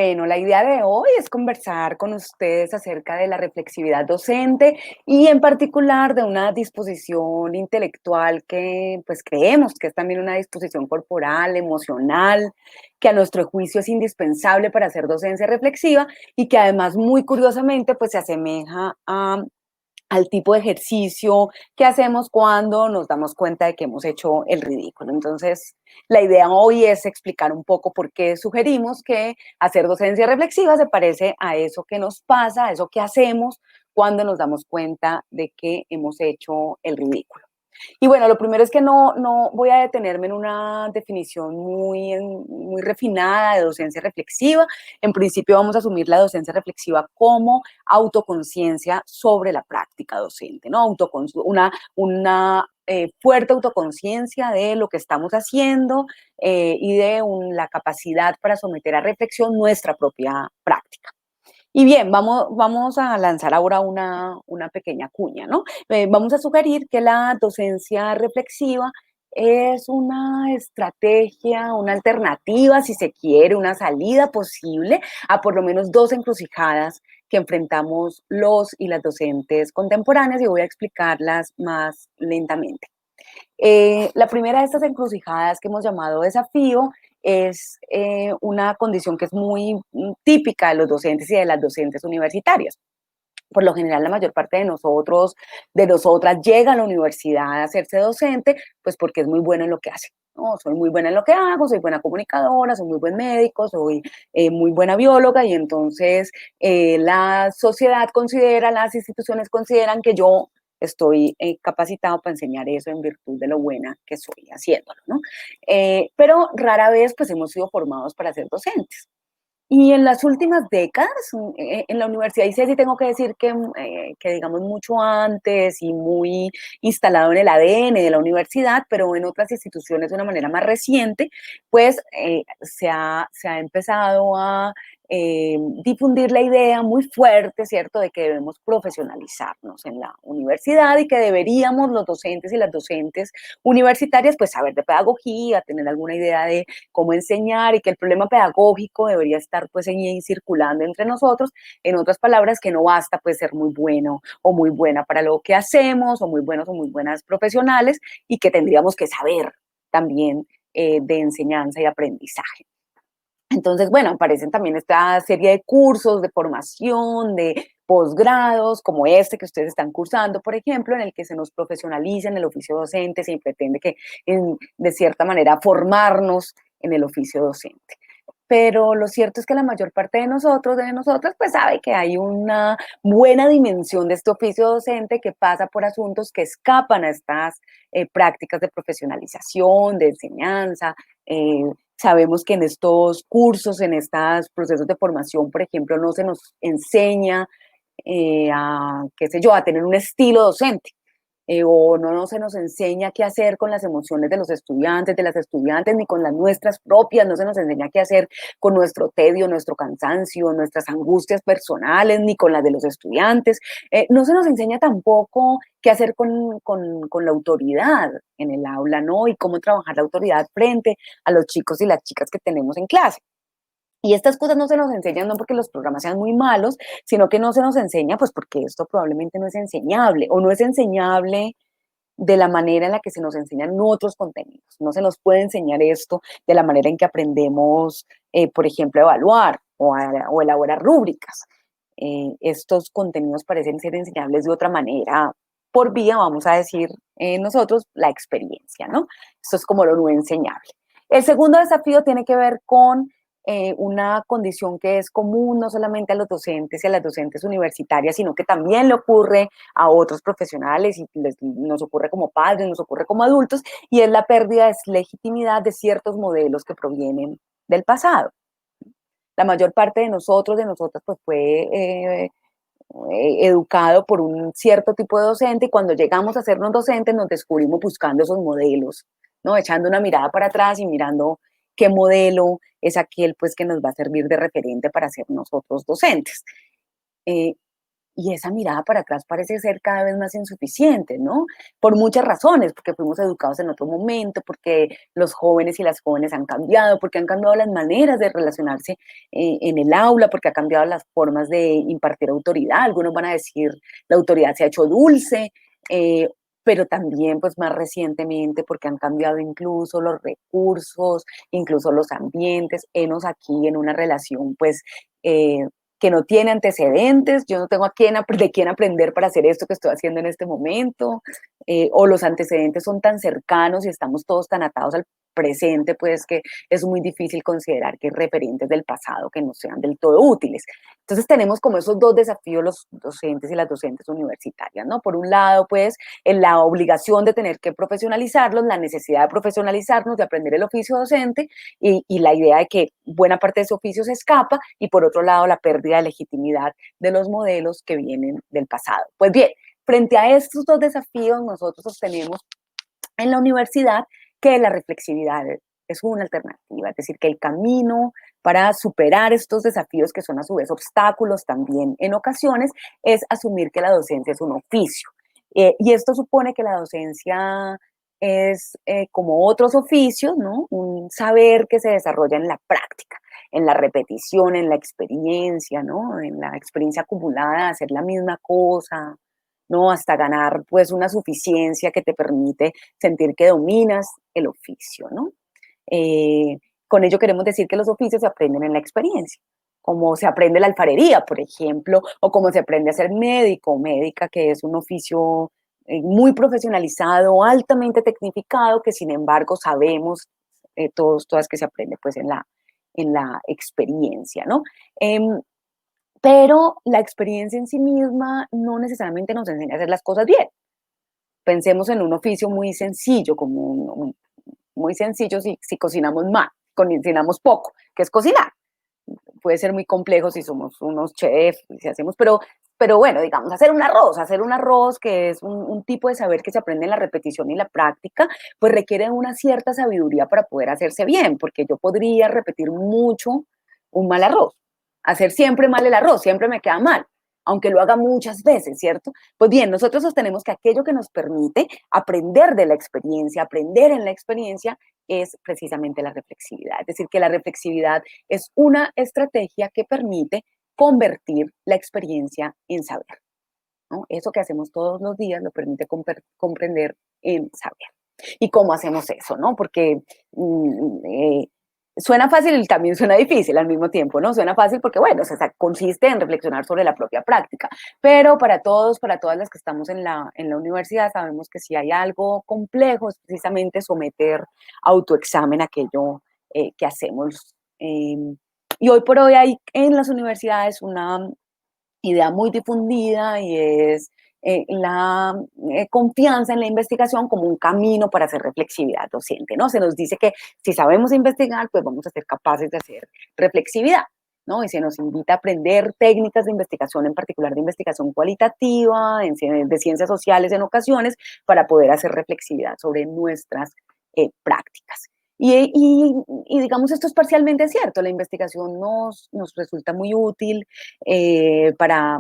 Bueno, la idea de hoy es conversar con ustedes acerca de la reflexividad docente y en particular de una disposición intelectual que pues creemos que es también una disposición corporal, emocional, que a nuestro juicio es indispensable para hacer docencia reflexiva y que además muy curiosamente pues se asemeja al tipo de ejercicio que hacemos cuando nos damos cuenta de que hemos hecho el ridículo. Entonces, la idea hoy es explicar un poco por qué sugerimos que hacer docencia reflexiva se parece a eso que nos pasa, a eso que hacemos cuando nos damos cuenta de que hemos hecho el ridículo. Y bueno, lo primero es que no voy a detenerme en una definición muy refinada de docencia reflexiva. En principio vamos a asumir la docencia reflexiva como autoconciencia sobre la práctica docente, ¿no? Una fuerte autoconciencia de lo que estamos haciendo y de la capacidad para someter a reflexión nuestra propia práctica. Y bien, vamos a lanzar ahora una pequeña cuña, ¿no? Vamos a sugerir que la docencia reflexiva es una estrategia, una alternativa, si se quiere, una salida posible a por lo menos dos encrucijadas que enfrentamos los y las docentes contemporáneas y voy a explicarlas más lentamente. La primera de estas encrucijadas que hemos llamado desafío es una condición que es muy típica de los docentes y de las docentes universitarias. Por lo general, la mayor parte de nosotros, de nosotras, llega a la universidad a hacerse docente, pues porque es muy bueno en lo que hace. No, soy muy buena en lo que hago, soy buena comunicadora, soy muy buen médico, soy muy buena bióloga y entonces la sociedad considera, las instituciones consideran que yo estoy capacitado para enseñar eso en virtud de lo buena que soy haciéndolo, ¿no? Pero rara vez pues hemos sido formados para ser docentes. Y en las últimas décadas, en la universidad, y sí tengo que decir que, digamos, mucho antes y muy instalado en el ADN de la universidad, pero en otras instituciones de una manera más reciente, pues se ha empezado a difundir la idea muy fuerte, ¿cierto?, de que debemos profesionalizarnos en la universidad y que deberíamos los docentes y las docentes universitarias, pues saber de pedagogía, tener alguna idea de cómo enseñar y que el problema pedagógico debería estar pues ahí circulando entre nosotros. En otras palabras, que no basta pues ser muy bueno o muy buena para lo que hacemos o muy buenos o muy buenas profesionales y que tendríamos que saber también de enseñanza y aprendizaje. Entonces, bueno, aparecen también esta serie de cursos de formación, de posgrados, como este que ustedes están cursando, por ejemplo, en el que se nos profesionaliza en el oficio docente, se pretende que, de cierta manera, formarnos en el oficio docente. Pero lo cierto es que la mayor parte de nosotros, de nosotras, pues sabe que hay una buena dimensión de este oficio docente que pasa por asuntos que escapan a estas prácticas de profesionalización, de enseñanza. Sabemos que en estos cursos, en estos procesos de formación, por ejemplo, no se nos enseña qué sé yo, a tener un estilo docente. O no se nos enseña qué hacer con las emociones de los estudiantes, de las estudiantes, ni con las nuestras propias, no se nos enseña qué hacer con nuestro tedio, nuestro cansancio, nuestras angustias personales, ni con las de los estudiantes. No se nos enseña tampoco qué hacer con la autoridad en el aula, ¿no? Y cómo trabajar la autoridad frente a los chicos y las chicas que tenemos en clase. Y estas cosas no se nos enseñan no porque los programas sean muy malos, sino que no se nos enseña pues porque esto probablemente no es enseñable o no es enseñable de la manera en la que se nos enseñan otros contenidos. No se nos puede enseñar esto de la manera en que aprendemos, por ejemplo, a evaluar o elaborar rúbricas. Estos contenidos parecen ser enseñables de otra manera por vía, vamos a decir nosotros, la experiencia, ¿no? Esto es como lo no enseñable. El segundo desafío tiene que ver con una condición que es común no solamente a los docentes y a las docentes universitarias, sino que también le ocurre a otros profesionales y nos ocurre como padres, nos ocurre como adultos, y es la pérdida de legitimidad de ciertos modelos que provienen del pasado. La mayor parte de nosotros, de nosotras, pues fue educado por un cierto tipo de docente y cuando llegamos a sernos docentes nos descubrimos buscando esos modelos, ¿no? Echando una mirada para atrás y mirando qué modelo es aquel pues que nos va a servir de referente para ser nosotros docentes. Eh, y esa mirada para atrás parece ser cada vez más insuficiente, ¿no? Por muchas razones, porque fuimos educados en otro momento, porque los jóvenes y las jóvenes han cambiado, porque han cambiado las maneras de relacionarse en el aula, porque ha cambiado las formas de impartir autoridad. Algunos van a decir la autoridad se ha hecho dulce, eh, pero también pues más recientemente porque han cambiado incluso los recursos, incluso los ambientes. Enos aquí en una relación pues eh, que no tiene antecedentes, yo no tengo de quién aprender para hacer esto que estoy haciendo en este momento, o los antecedentes son tan cercanos y estamos todos tan atados al presente, pues que es muy difícil considerar que hay referentes del pasado que no sean del todo útiles. Entonces tenemos como esos dos desafíos los docentes y las docentes universitarias, ¿no? Por un lado, pues, en la obligación de tener que profesionalizarlos, la necesidad de profesionalizarnos, de aprender el oficio docente y la idea de que buena parte de ese oficio se escapa y por otro lado la pérdida de legitimidad de los modelos que vienen del pasado. Pues bien, frente a estos dos desafíos nosotros sostenemos en la universidad que la reflexividad es una alternativa, es decir, que el camino para superar estos desafíos que son a su vez obstáculos también en ocasiones es asumir que la docencia es un oficio. Y esto supone que la docencia es como otros oficios, ¿no? Un saber que se desarrolla en la práctica, en la repetición, en la experiencia, ¿no? En la experiencia acumulada de hacer la misma cosa, ¿no? Hasta ganar pues una suficiencia que te permite sentir que dominas el oficio, ¿no? Eh, con ello queremos decir que los oficios se aprenden en la experiencia, como se aprende la alfarería, por ejemplo, o como se aprende a ser médico o médica, que es un oficio muy profesionalizado, altamente tecnificado, que sin embargo sabemos todas que se aprende pues en la experiencia, ¿no? Pero la experiencia en sí misma no necesariamente nos enseña a hacer las cosas bien. Pensemos en un oficio muy sencillo, como muy sencillo si cocinamos mal, cocinamos poco, que es cocinar. Puede ser muy complejo si somos unos chefs, si hacemos, pero bueno, digamos, hacer un arroz que es un tipo de saber que se aprende en la repetición y la práctica, pues requiere una cierta sabiduría para poder hacerse bien, porque yo podría repetir mucho un mal arroz, hacer siempre mal el arroz, siempre me queda mal, aunque lo haga muchas veces, ¿cierto? Pues bien, nosotros sostenemos que aquello que nos permite aprender de la experiencia, aprender en la experiencia, es precisamente la reflexividad. Es decir, que la reflexividad es una estrategia que permite convertir la experiencia en saber, ¿no? Eso que hacemos todos los días lo permite comprender en saber. ¿Y cómo hacemos eso, no? Porque suena fácil y también suena difícil al mismo tiempo, ¿no? Suena fácil porque, bueno, consiste en reflexionar sobre la propia práctica, pero para todos, para todas las que estamos en la universidad, sabemos que si hay algo complejo es precisamente someter autoexamen a aquello que hacemos. Y hoy por hoy hay en las universidades una idea muy difundida y es la confianza en la investigación como un camino para hacer reflexividad docente, ¿no? Se nos dice que si sabemos investigar, pues vamos a ser capaces de hacer reflexividad, ¿no? Y se nos invita a aprender técnicas de investigación, en particular de investigación cualitativa, de ciencias sociales en ocasiones, para poder hacer reflexividad sobre nuestras prácticas. Y digamos, esto es parcialmente cierto, la investigación nos resulta muy útil para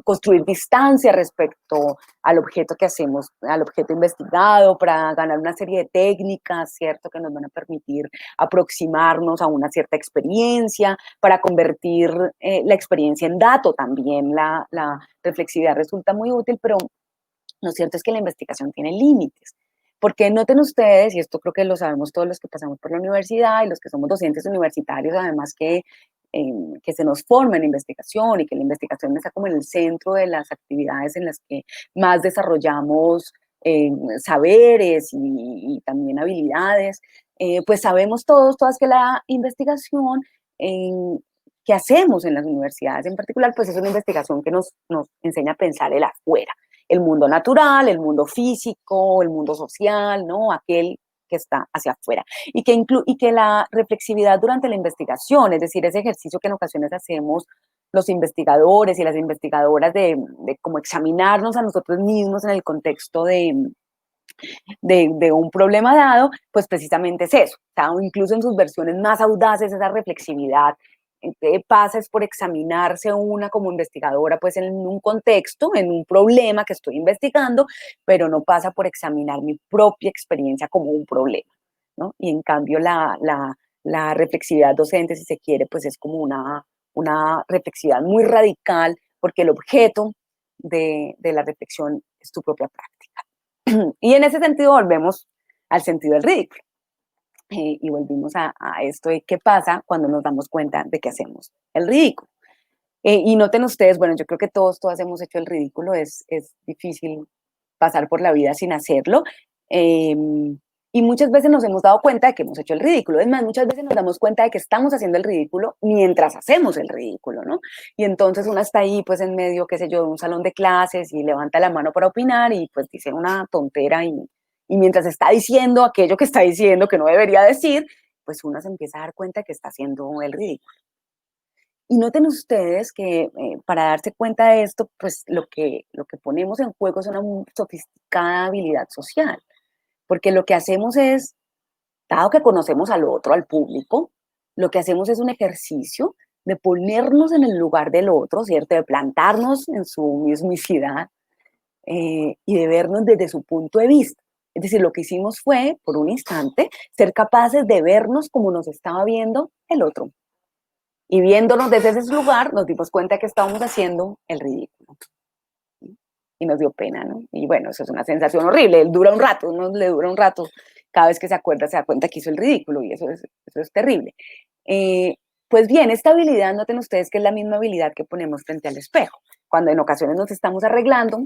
construir distancia respecto al objeto que hacemos, al objeto investigado, para ganar una serie de técnicas, ¿cierto?, que nos van a permitir aproximarnos a una cierta experiencia, para convertir la experiencia en dato también. La reflexividad resulta muy útil, pero lo cierto es que la investigación tiene límites. Porque noten ustedes, y esto creo que lo sabemos todos los que pasamos por la universidad y los que somos docentes universitarios, además que se nos forma en investigación y que la investigación está como en el centro de las actividades en las que más desarrollamos saberes y también habilidades, pues sabemos todas que la investigación eh, que hacemos en las universidades en particular, pues es una investigación que nos enseña a pensar el afuera, el mundo natural, el mundo físico, el mundo social, ¿no? Aquel que está hacia afuera. Y que la reflexividad durante la investigación, es decir, ese ejercicio que en ocasiones hacemos los investigadores y las investigadoras de cómo examinarnos a nosotros mismos en el contexto de un problema dado, pues precisamente es eso. O sea, incluso en sus versiones más audaces, esa reflexividad pasa es por examinarse una como investigadora, pues en un contexto, en un problema que estoy investigando, pero no pasa por examinar mi propia experiencia como un problema, ¿no? Y en cambio la reflexividad docente, si se quiere, pues es como una reflexividad muy radical, porque el objeto de la reflexión es tu propia práctica. Y en ese sentido volvemos al sentido del ridículo. Y volvimos a esto de qué pasa cuando nos damos cuenta de que hacemos el ridículo. Y noten ustedes, bueno, yo creo que todas hemos hecho el ridículo, es difícil pasar por la vida sin hacerlo. eh, y muchas veces nos hemos dado cuenta de que hemos hecho el ridículo. Es más, muchas veces nos damos cuenta de que estamos haciendo el ridículo mientras hacemos el ridículo, ¿no? Y entonces una está ahí, pues en medio, qué sé yo, de un salón de clases y levanta la mano para opinar y pues dice una tontera y mientras está diciendo aquello que está diciendo que no debería decir, pues uno se empieza a dar cuenta que está haciendo el ridículo. Y noten ustedes que para darse cuenta de esto, pues lo que ponemos en juego es una muy sofisticada habilidad social, porque lo que hacemos es, dado que conocemos al otro, al público, lo que hacemos es un ejercicio de ponernos en el lugar del otro, ¿cierto? De plantarnos en su mismicidad y de vernos desde su punto de vista. Es decir, lo que hicimos fue, por un instante, ser capaces de vernos como nos estaba viendo el otro. Y viéndonos desde ese lugar, nos dimos cuenta que estábamos haciendo el ridículo. Y nos dio pena, ¿no? Y bueno, eso es una sensación horrible, él dura un rato, uno le dura un rato, cada vez que se da cuenta que hizo el ridículo y eso es terrible. Eh, pues bien, esta habilidad, noten ustedes que es la misma habilidad que ponemos frente al espejo. Cuando en ocasiones nos estamos arreglando,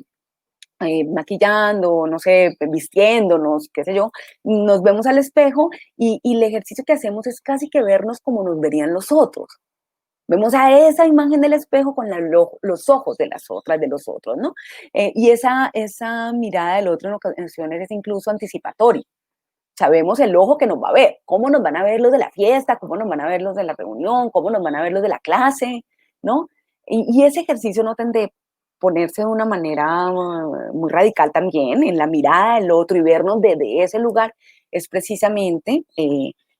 maquillando, no sé, vistiéndonos, qué sé yo, nos vemos al espejo y el ejercicio que hacemos es casi que vernos como nos verían los otros. Vemos a esa imagen del espejo con los ojos de las otras, de los otros, ¿no? Y esa mirada del otro en ocasiones es incluso anticipatoria. Sabemos el ojo que nos va a ver, cómo nos van a ver los de la fiesta, cómo nos van a ver los de la reunión, cómo nos van a ver los de la clase, ¿no? Y ese ejercicio no de ponerse de una manera muy radical también en la mirada del otro y vernos desde ese lugar es precisamente,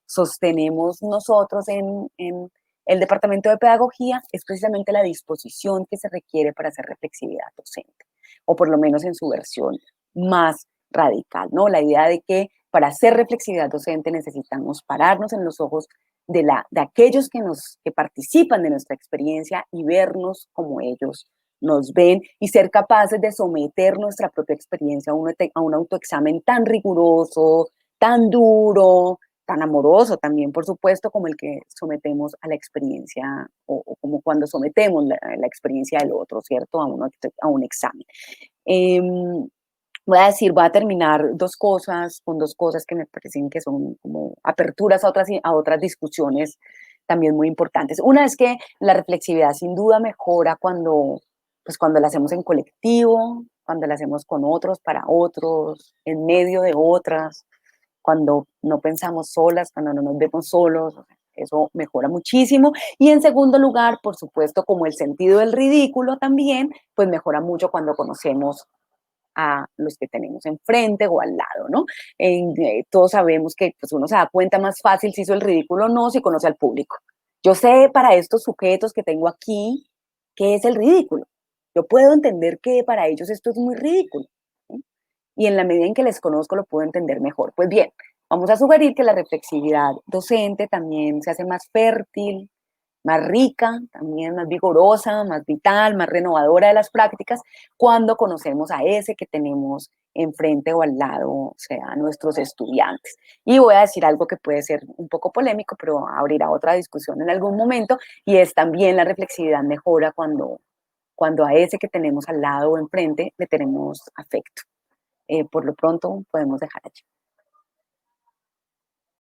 sostenemos nosotros en el departamento de pedagogía, es precisamente la disposición que se requiere para hacer reflexividad docente, o por lo menos en su versión más radical, ¿no? La idea de que para hacer reflexividad docente necesitamos pararnos en los ojos de aquellos que participan de nuestra experiencia y vernos como ellos nos ven y ser capaces de someter nuestra propia experiencia a un autoexamen tan riguroso, tan duro, tan amoroso también, por supuesto, como el que sometemos a la experiencia o como cuando sometemos la experiencia del otro, ¿cierto? A un examen. Em, voy a terminar con dos cosas que me parecen que son como aperturas a otras discusiones también muy importantes. Una es que la reflexividad sin duda mejora cuando la hacemos en colectivo, cuando la hacemos con otros, para otros, en medio de otras, cuando no pensamos solas, cuando no nos vemos solos, eso mejora muchísimo. Y en segundo lugar, por supuesto, como el sentido del ridículo también, pues mejora mucho cuando conocemos a los que tenemos enfrente o al lado, ¿no? Todos sabemos que pues, uno se da cuenta más fácil si hizo el ridículo o no si conoce al público. Yo sé para estos sujetos que tengo aquí qué es el ridículo. Yo puedo entender que para ellos esto es muy ridículo. ¿Sí? Y en la medida en que les conozco lo puedo entender mejor. Pues bien, vamos a sugerir que la reflexividad docente también se hace más fértil, más rica, también más vigorosa, más vital, más renovadora de las prácticas, cuando conocemos a ese que tenemos enfrente o al lado, o sea, nuestros estudiantes. Y voy a decir algo que puede ser un poco polémico, pero abrirá otra discusión en algún momento, y es también la reflexividad mejora cuando a ese que tenemos al lado o enfrente le tenemos afecto. Por lo pronto podemos dejar allí.